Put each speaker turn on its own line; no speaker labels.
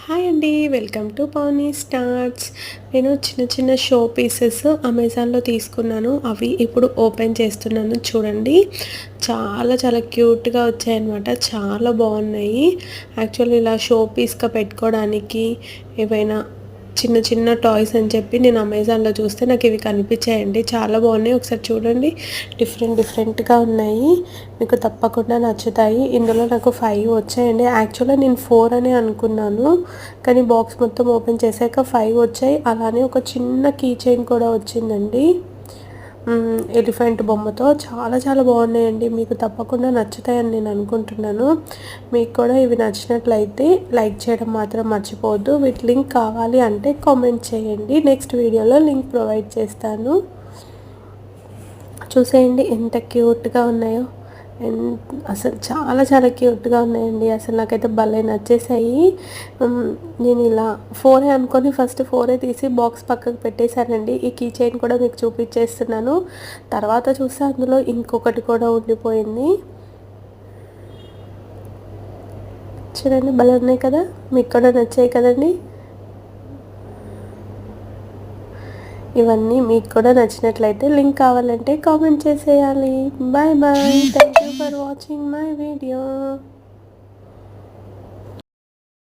Hi అండి, welcome to పవనీ starts. నేను చిన్న చిన్న షో పీసెస్ అమెజాన్లో తీసుకున్నాను. అవి ఇప్పుడు ఓపెన్ చేస్తున్నాను. చూడండి, చాలా చాలా క్యూట్గా వచ్చాయన్నమాట. చాలా బాగున్నాయి. యాక్చువల్లీ ఇలా షో పీస్గా పెట్టుకోవడానికి ఏవైనా చిన్న చిన్న టాయ్స్ అని చెప్పి నేను అమెజాన్లో చూస్తే నాకు ఇవి కనిపించాయండి. చాలా బాగున్నాయి. ఒకసారి చూడండి, డిఫరెంట్గా ఉన్నాయి. మీకు తప్పకుండా నచ్చుతాయి. ఇందులో నాకు 5 వచ్చాయండి. యాక్చువల్గా నేను 4 అని అనుకున్నాను, కానీ బాక్స్ మొత్తం ఓపెన్ చేశాక 5 వచ్చాయి. అలానే ఒక చిన్న కీ చైన్ కూడా వచ్చిందండి, ఎలిఫెంట్ బొమ్మతో. చాలా చాలా బాగున్నాయండి. మీకు తప్పకుండా నచ్చుతాయని నేను అనుకుంటున్నాను. మీకు కూడా ఇవి నచ్చినట్లయితే లైక్ చేయడం మాత్రం మర్చిపోవద్దు. వీటి లింక్ కావాలి అంటే కామెంట్ చేయండి. నెక్స్ట్ వీడియోలో లింక్ ప్రొవైడ్ చేస్తాను. చూసేయండి ఎంత క్యూట్గా ఉన్నాయో. అసలు చాలా చాలా క్యూట్గా ఉన్నాయండి. అసలు నాకైతే భలే నచ్చేసాయి. నేను ఇలా 4 అనుకొని ఫస్ట్ 4 తీసి బాక్స్ పక్కకు పెట్టేశానండి. ఈ కీ చైన్ కూడా మీకు చూపించేస్తున్నాను. తర్వాత చూస్తే అందులో ఇంకొకటి కూడా ఉండిపోయింది. చూడండి, భలే ఉన్నాయి కదా. మీకు కూడా నచ్చాయి కదండి. ఇవన్నీ మీకు కూడా నచ్చినట్లయితే లింక్ కావాలంటే కామెంట్ చేసేయాలి. Bye bye. Thank you for watching my video.